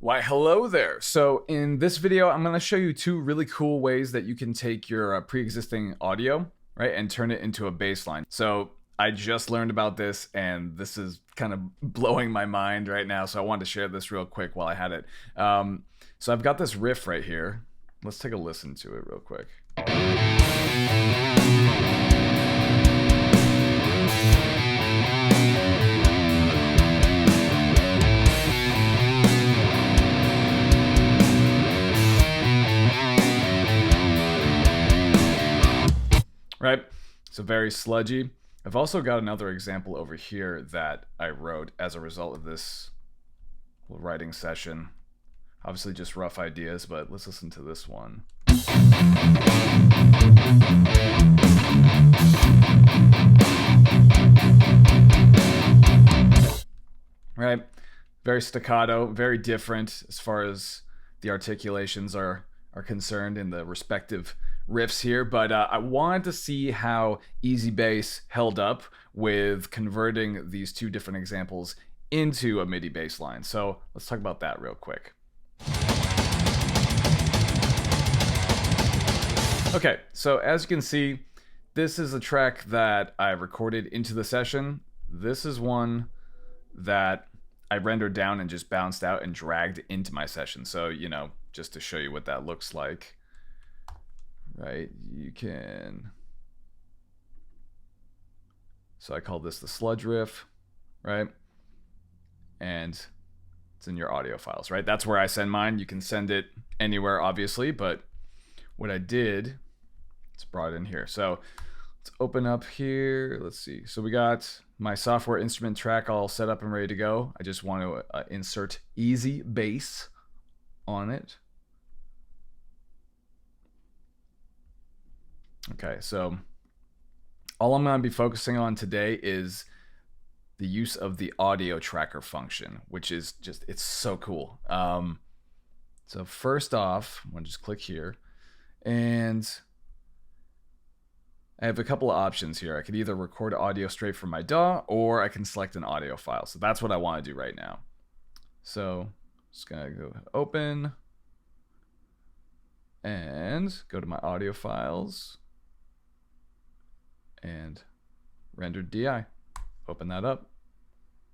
Why, hello there. So in this video, I'm going to show you two really cool ways that you can take your pre-existing audio, right, and turn it into a bass line. So I just learned about this, and this is kind of blowing my mind right now, so I wanted to share this real quick while I had it. So I've got this riff right here. Let's take a listen to it real quick. Right? So very sludgy. I've also got another example over here that I wrote as a result of this writing session. Obviously just rough ideas, but let's listen to this one. Right? Very staccato, very different as far as the articulations are concerned in the respective riffs here, but I wanted to see how Easy Bass held up with converting these two different examples into a MIDI bass line. So let's talk about that real quick. Okay, so as you can see, this is a track that I recorded into the session. This is one that I rendered down and just bounced out and dragged into my session. So, you know, just to show you what that looks like. Right, you can, so I call this the sludge riff, right? And it's in your audio files, right? That's where I send mine. You can send it anywhere, obviously, but what I did, it's brought in here. So let's open up here. Let's see. So we got my software instrument track all set up and ready to go. I just want to insert Easy Bass on it. Okay, so all I'm going to be focusing on today is the use of the audio tracker function, which is just, it's so cool. So first off, I'm going to just click here, and I have a couple of options here. I could either record audio straight from my DAW, or I can select an audio file. So that's what I want to do right now. So just going to go open and go to my audio files. And rendered DI. Open that up.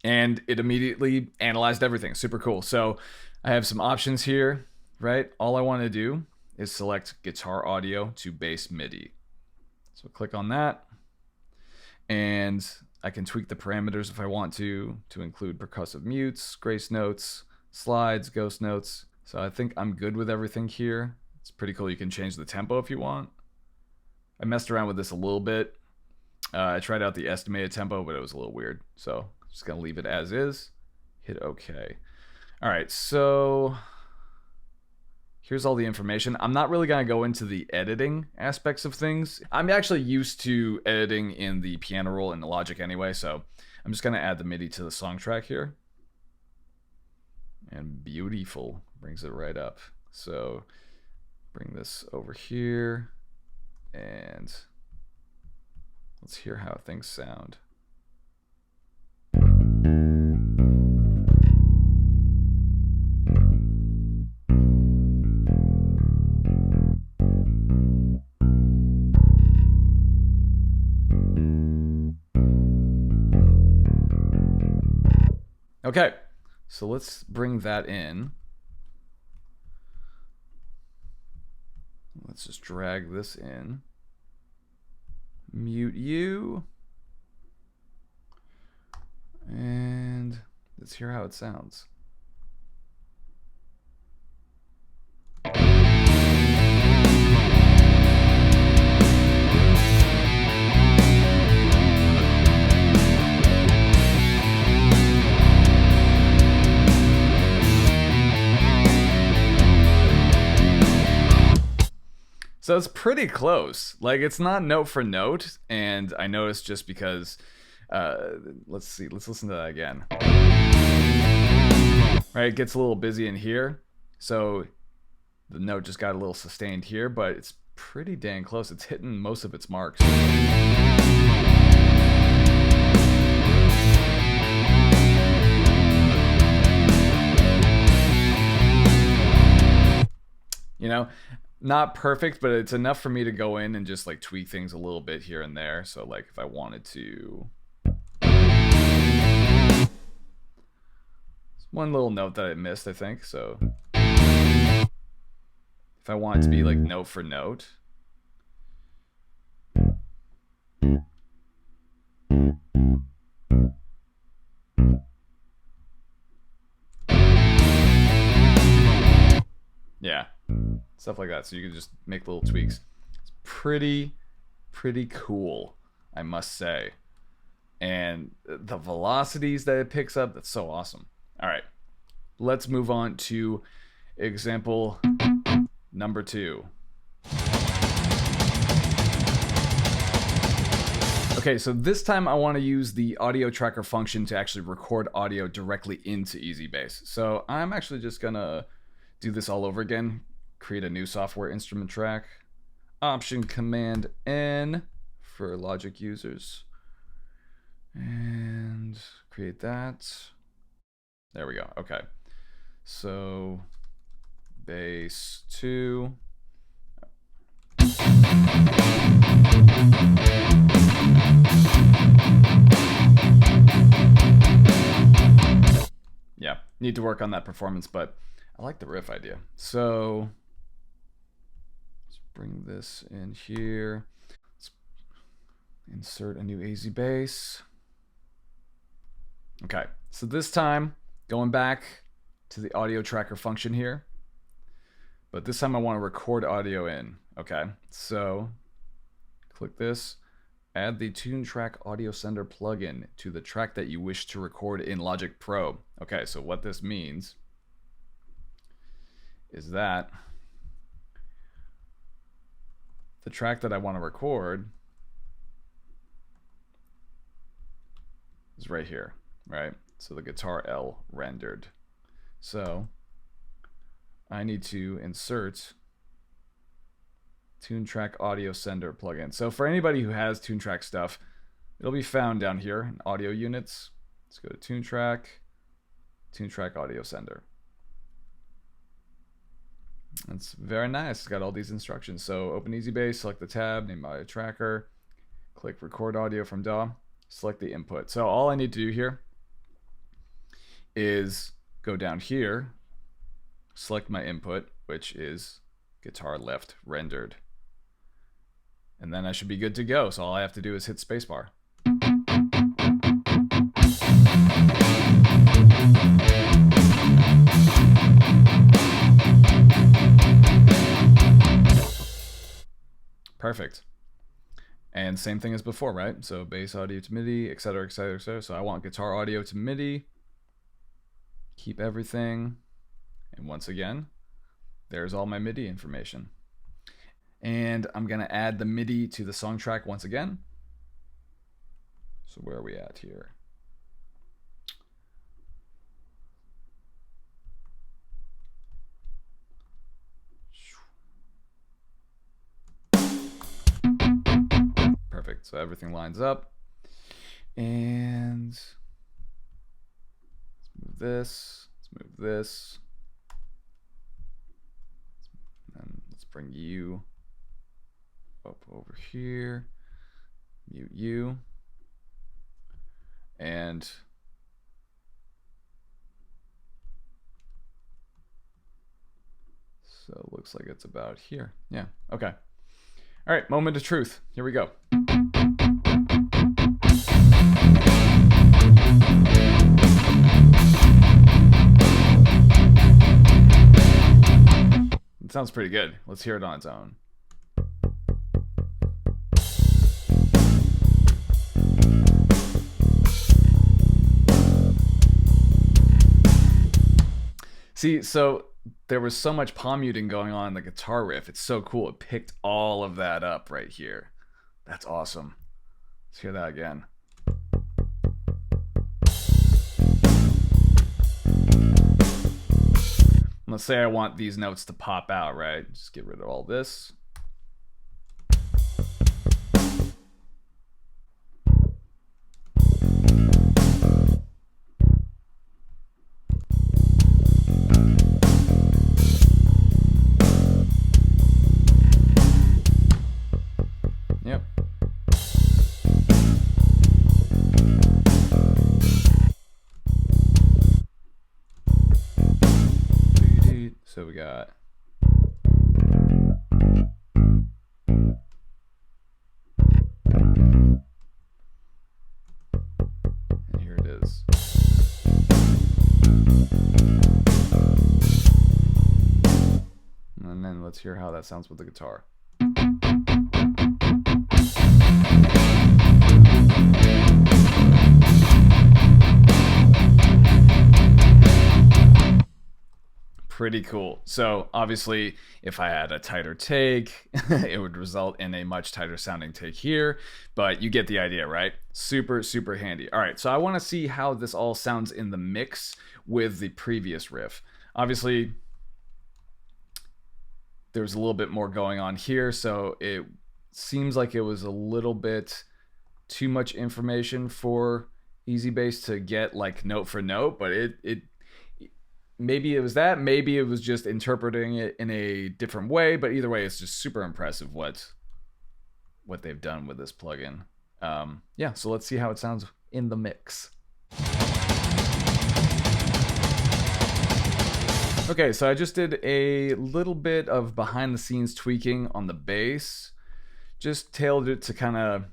And it immediately analyzed everything. Super cool. So I have some options here, right? All I want to do is select guitar audio to bass MIDI. So click on that. And I can tweak the parameters if I want to include percussive mutes, grace notes, slides, ghost notes. So I think I'm good with everything here. It's pretty cool. You can change the tempo if you want. I messed around with this a little bit. I tried out the estimated tempo, but it was a little weird. So I'm just going to leave it as is. Hit OK. All right, so here's all the information. I'm not really going to go into the editing aspects of things. I'm actually used to editing in the piano roll in the Logic anyway, so I'm just going to add the MIDI to the song track here. And beautiful. Brings it right up. So bring this over here, and let's hear how things sound. Okay, so let's bring that in. Let's just drag this in. Mute you, and let's hear how it sounds. So it's pretty close. Like, it's not note for note, and I noticed just because, let's see, let's listen to that again. Right, it gets a little busy in here, so the note just got a little sustained here, but it's pretty dang close. It's hitting most of its marks. You know, not perfect, but it's enough for me to go in and just like tweak things a little bit here and there. So like if I wanted to, one little note that I missed, I think. So if I want it to be like note for note. Yeah, stuff like that. So you can just make little tweaks. It's pretty cool, I must say. And the velocities that it picks up, that's so awesome. All right, let's move on to example number 2. Okay, so this time I want to use the audio tracker function to actually record audio directly into EasyBass. So I'm actually just gonna do this all over again. Create a new software instrument track. Option Command N for Logic users. And create that. There we go. Okay. So bass 2. Yeah, need to work on that performance, but I like the riff idea. So let's bring this in here. Let's insert a new EasyBass. Okay, so this time going back to the audio tracker function here, but this time I want to record audio in. Okay, so click this, add the Toontrack audio sender plugin to the track that you wish to record in Logic Pro. Okay, so what this means is that the track that I want to record is right here, right? So the guitar L rendered. So I need to insert Toontrack audio sender plugin. So for anybody who has Toontrack stuff, it'll be found down here in audio units. Let's go to Toontrack, Toontrack audio sender. That's very nice. It's got all these instructions. So open EasyBass, select the tab, name audio tracker, click record audio from DAW, select the input. So all I need to do here is go down here, select my input, which is guitar left rendered. And then I should be good to go. So all I have to do is hit spacebar. Perfect. And same thing as before, right? So bass audio to MIDI, etc., etc., etc. So I want guitar audio to MIDI. Keep everything. And once again, there's all my MIDI information. And I'm going to add the MIDI to the song track once again. So where are we at here? Perfect. So everything lines up. And let's move this. Let's move this. And let's bring you up over here. Mute you. And so it looks like it's about here. Yeah. Okay. All right. Moment of truth. Here we go. It sounds pretty good. Let's hear it on its own. See, so there was so much palm muting going on in the guitar riff. It's so cool. It picked all of that up right here. That's awesome. Let's hear that again. Let's say I want these notes to pop out, right? Just get rid of all this. we got? And here it is. And then let's hear how that sounds with the guitar. Pretty cool. So obviously, if I had a tighter take, it would result in a much tighter sounding take here, but you get the idea, right? Super, super handy. All right, so I want to see how this all sounds in the mix with the previous riff. Obviously, there's a little bit more going on here, so it seems like it was a little bit too much information for Easy Bass to get like note for note, but it maybe it was that, maybe it was just interpreting it in a different way, but either way, it's just super impressive what they've done with this plugin. Yeah, so let's see how it sounds in the mix. Okay, so I just did a little bit of behind the scenes tweaking on the bass. Just tailored it to kind of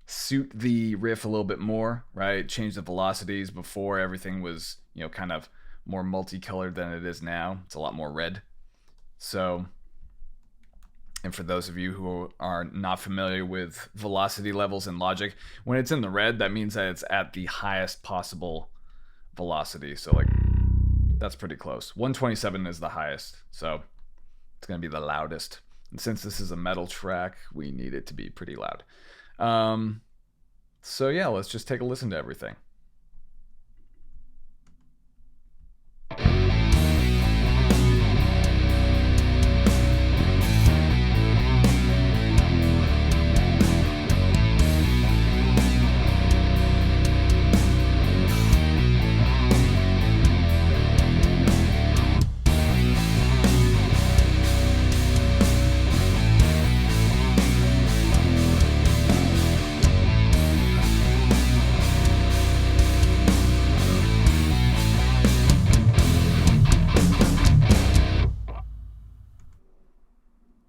suit the riff a little bit more, right? Change the velocities. Before everything was, you know, kind of more multicolored than it is now. It's a lot more red. So, and for those of you who are not familiar with velocity levels in Logic, when it's in the red, that means that it's at the highest possible velocity. So like, that's pretty close. 127 is the highest, so it's gonna be the loudest. And since this is a metal track, we need it to be pretty loud. So yeah, let's just take a listen to everything.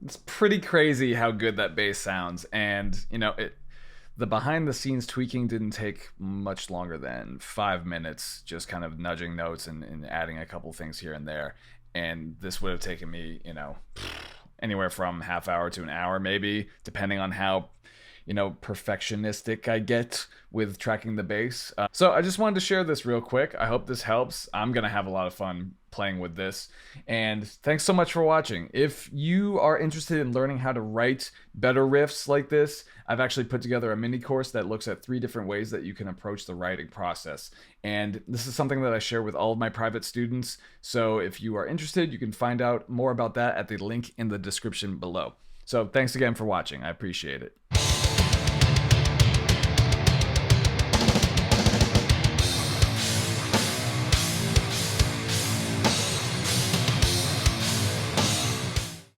It's pretty crazy how good that bass sounds, and you know, the behind the scenes tweaking didn't take much longer than 5 minutes, just kind of nudging notes and adding a couple things here and there. And this would have taken me, you know, anywhere from half hour to an hour, maybe, depending on how, you know, perfectionistic I get with tracking the bass. So I just wanted to share this real quick. I hope this helps. I'm gonna have a lot of fun playing with this, and thanks so much for watching. If you are interested in learning how to write better riffs like this, I've actually put together a mini course that looks at 3 different ways that you can approach the writing process, and this is something that I share with all of my private students. So if you are interested, you can find out more about that at the link in the description below. So thanks again for watching. I appreciate it.